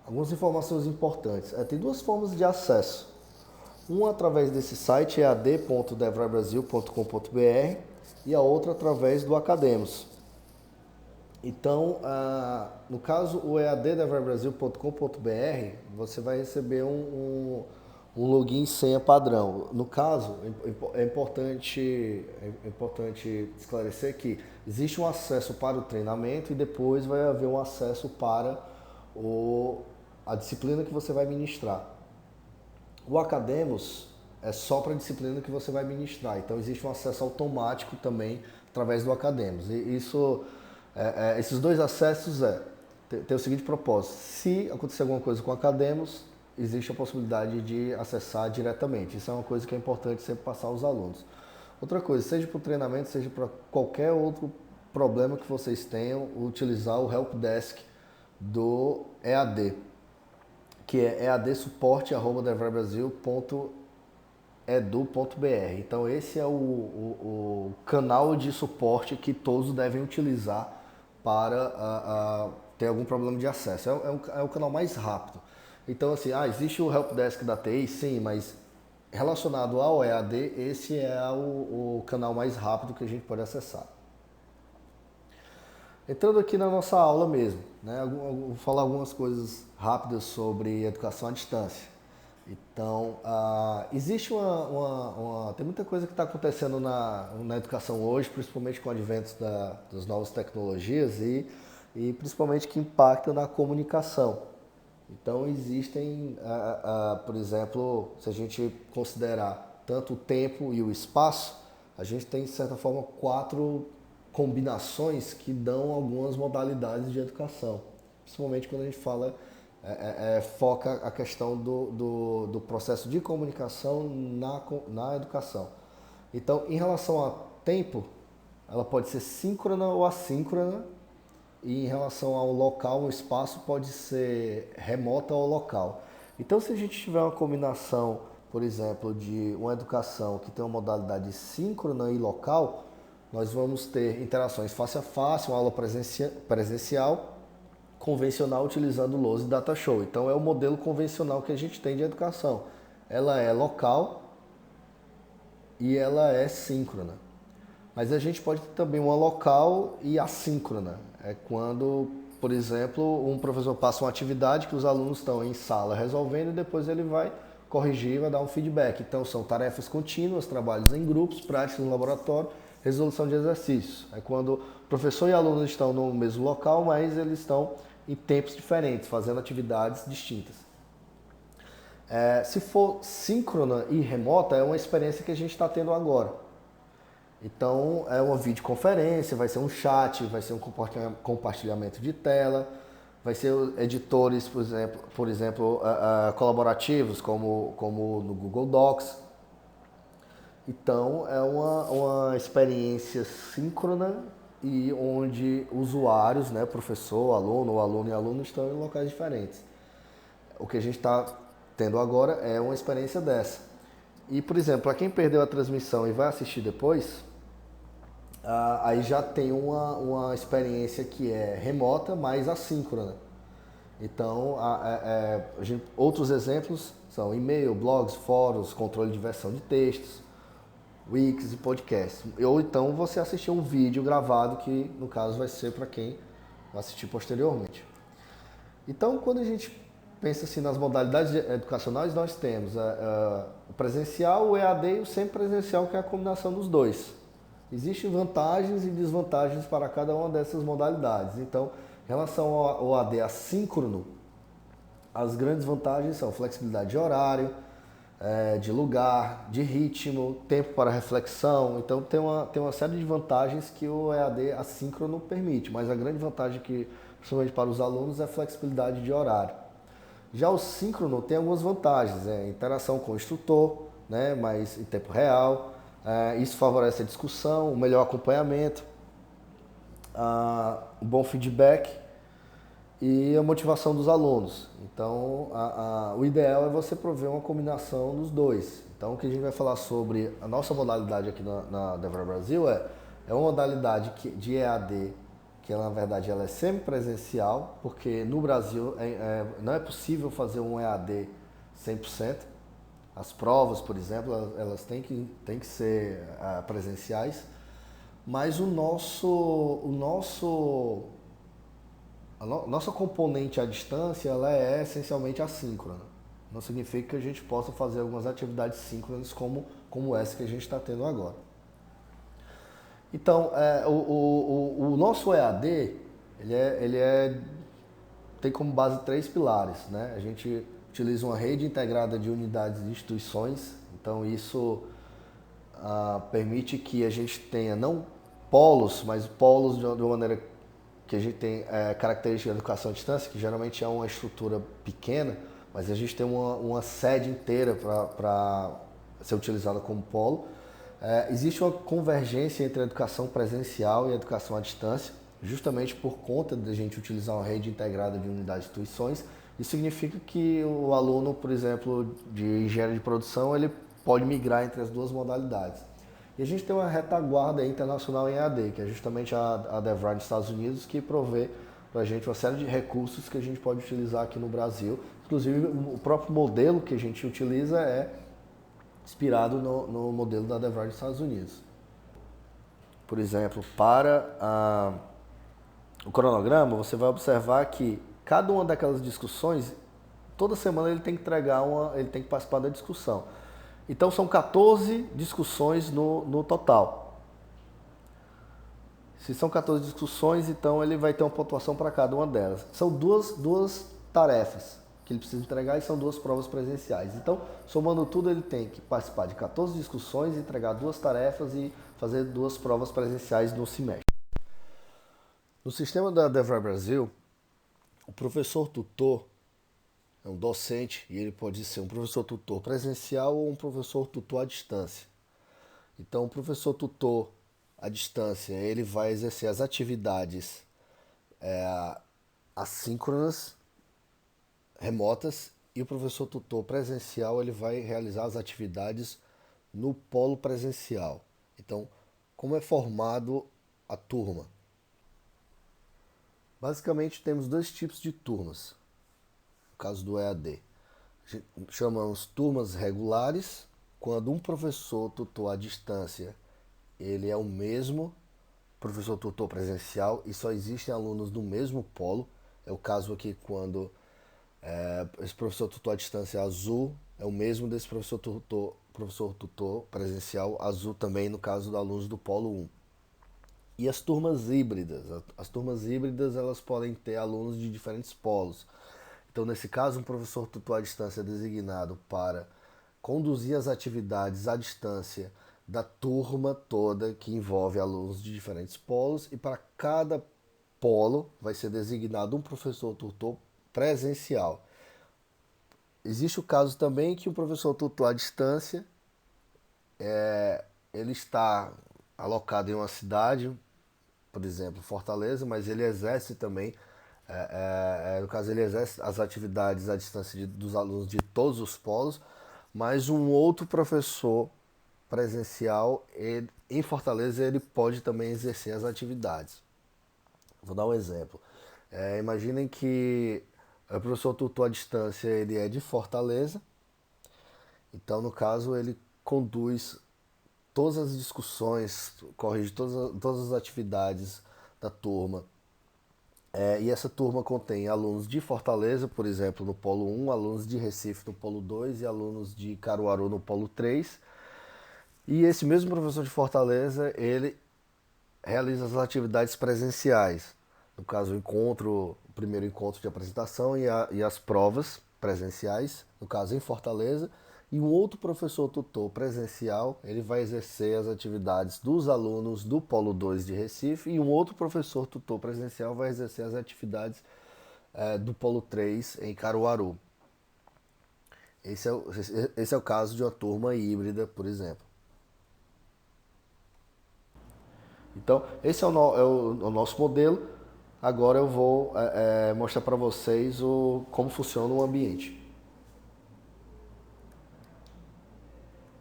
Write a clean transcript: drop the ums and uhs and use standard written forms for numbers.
algumas informações importantes. Tem duas formas de acesso. Uma através desse site, ead.devrabrasil.com.br, e a outra através do Academos. Então, no caso, o ead.devrabrasil.com.br, você vai receber um login e senha padrão. No caso, é importante esclarecer que existe um acesso para o treinamento e depois vai haver um acesso para a disciplina que você vai ministrar. O Academos é só para a disciplina que você vai ministrar, então existe um acesso automático também através do Academos. E esses dois acessos tem o seguinte propósito: se acontecer alguma coisa com o Academos, existe a possibilidade de acessar diretamente. Isso é uma coisa que é importante sempre passar aos alunos. Outra coisa, seja para o treinamento, seja para qualquer outro problema que vocês tenham, utilizar o helpdesk do EAD, que é eadsuporte@devrabrasil.edu.br. Então esse é o canal de suporte que todos devem utilizar para ter algum problema de acesso. É o canal mais rápido. Então assim, existe o helpdesk da TI? Sim, mas relacionado ao EAD, esse é o canal mais rápido que a gente pode acessar. Entrando aqui na nossa aula mesmo, né? Vou falar algumas coisas rápidas sobre educação à distância. Então, existe tem muita coisa que está acontecendo na educação hoje, principalmente com o advento das novas tecnologias e principalmente que impacta na comunicação. Então, existem, por exemplo, se a gente considerar tanto o tempo e o espaço, a gente tem, de certa forma, 4 combinações que dão algumas modalidades de educação, principalmente quando a gente foca a questão do processo de comunicação na educação. Então, em relação a tempo, ela pode ser síncrona ou assíncrona, e em relação ao local, o espaço pode ser remota ou local. Então, se a gente tiver uma combinação, por exemplo, de uma educação que tem uma modalidade síncrona e local, nós vamos ter interações face a face, uma aula presencial, convencional, utilizando lousa e data show. Então é o modelo convencional que a gente tem de educação. Ela é local e ela é síncrona. Mas a gente pode ter também uma local e assíncrona. É quando, por exemplo, um professor passa uma atividade que os alunos estão em sala resolvendo e depois ele vai corrigir, vai dar um feedback. Então são tarefas contínuas, trabalhos em grupos, práticas no laboratório, resolução de exercícios. É quando o professor e alunos estão no mesmo local, mas eles estão em tempos diferentes, fazendo atividades distintas. Se for síncrona e remota, é uma experiência que a gente está tendo agora. Então, é uma videoconferência, vai ser um chat, vai ser um compartilhamento de tela, vai ser editores, por exemplo, colaborativos, como no Google Docs. Então, é uma experiência síncrona e onde usuários, né, professor, aluno, ou aluno e aluno estão em locais diferentes. O que a gente está tendo agora é uma experiência dessa. E, por exemplo, para quem perdeu a transmissão e vai assistir depois, aí já tem uma experiência que é remota, mas assíncrona. Então, outros exemplos são e-mail, blogs, fóruns, controle de versão de textos, wikis e podcasts. Ou então você assistir um vídeo gravado, que no caso vai ser para quem vai assistir posteriormente. Então, quando a gente pensa assim nas modalidades educacionais, nós temos o presencial, o EAD e o semipresencial, que é a combinação dos dois. Existem vantagens e desvantagens para cada uma dessas modalidades. Então, em relação ao AD assíncrono, as grandes vantagens são flexibilidade de horário, de lugar, de ritmo, tempo para reflexão. Então tem uma série de vantagens que o EAD assíncrono permite, mas a grande vantagem que, principalmente para os alunos, é a flexibilidade de horário. Já o síncrono tem algumas vantagens, interação com o instrutor, né, mas em tempo real, isso favorece a discussão, o melhor acompanhamento, um bom feedback e a motivação dos alunos. Então, o ideal é você prover uma combinação dos dois. Então, o que a gente vai falar sobre a nossa modalidade aqui na Devra Brasil é uma modalidade de EAD que ela, na verdade ela é semipresencial, porque no Brasil não é possível fazer um EAD 100%. As provas, por exemplo, elas têm que ser presenciais, mas nossa componente à distância ela é essencialmente assíncrona. Não significa que a gente possa fazer algumas atividades síncronas como essa que a gente está tendo agora. Então, o nosso EAD, tem como base 3 pilares, né? A gente utiliza uma rede integrada de unidades e instituições, então isso permite que a gente tenha não polos, mas polos de uma maneira que a gente tem característica de educação à distância, que geralmente é uma estrutura pequena, mas a gente tem uma sede inteira para ser utilizada como polo. Existe uma convergência entre a educação presencial e a educação à distância, justamente por conta de a gente utilizar uma rede integrada de unidades e instituições. Isso significa que o aluno, por exemplo, de engenharia de produção, ele pode migrar entre as duas modalidades. E a gente tem uma retaguarda internacional em EAD, que é justamente a DeVry nos Estados Unidos, que provê para a gente uma série de recursos que a gente pode utilizar aqui no Brasil. Inclusive, o próprio modelo que a gente utiliza é inspirado no modelo da DeVry nos Estados Unidos. Por exemplo, para o cronograma, você vai observar que cada uma daquelas discussões, toda semana ele tem que ele tem que participar da discussão. Então são 14 discussões no total. Se são 14 discussões, então ele vai ter uma pontuação para cada uma delas. São duas tarefas que ele precisa entregar e são 2 provas presenciais. Então, somando tudo, ele tem que participar de 14 discussões, entregar 2 tarefas e fazer 2 provas presenciais no semestre. No sistema da DeVry Brasil, o professor tutor é um docente e ele pode ser um professor tutor presencial ou um professor tutor à distância. Então, o professor tutor à distância, ele vai exercer as atividades assíncronas, remotas, e o professor tutor presencial, ele vai realizar as atividades no polo presencial. Então, como é formado a turma? Basicamente, temos 2 tipos de turmas. No caso do EAD, chamamos turmas regulares, quando um professor tutor à distância ele é o mesmo professor tutor presencial e só existem alunos do mesmo polo. É o caso aqui quando esse professor tutor à distância azul é o mesmo desse professor tutor presencial azul também no caso dos alunos do polo 1. E as turmas híbridas? As turmas híbridas elas podem ter alunos de diferentes polos. Então, nesse caso, um professor tutor à distância é designado para conduzir as atividades à distância da turma toda que envolve alunos de diferentes polos e para cada polo vai ser designado um professor tutor presencial. Existe o caso também que o professor tutor à distância ele está alocado em uma cidade, por exemplo, Fortaleza, mas ele exerce também no caso, ele exerce as atividades à distância dos alunos de todos os polos, mas um outro professor presencial em Fortaleza ele pode também exercer as atividades. Vou dar um exemplo. Imaginem que o professor tutor à distância ele é de Fortaleza, então no caso ele conduz todas as discussões, corrige todas as atividades da turma. E essa turma contém alunos de Fortaleza, por exemplo, no polo 1, alunos de Recife no polo 2 e alunos de Caruaru no polo 3. E esse mesmo professor de Fortaleza, ele realiza as atividades presenciais. No caso, o primeiro encontro de apresentação e as provas presenciais, no caso em Fortaleza. E um outro professor tutor presencial, ele vai exercer as atividades dos alunos do Polo 2 de Recife e um outro professor tutor presencial vai exercer as atividades do Polo 3 em Caruaru. Esse é o caso de uma turma híbrida, por exemplo. Então, esse é o nosso modelo. Agora eu vou mostrar para vocês como funciona o ambiente.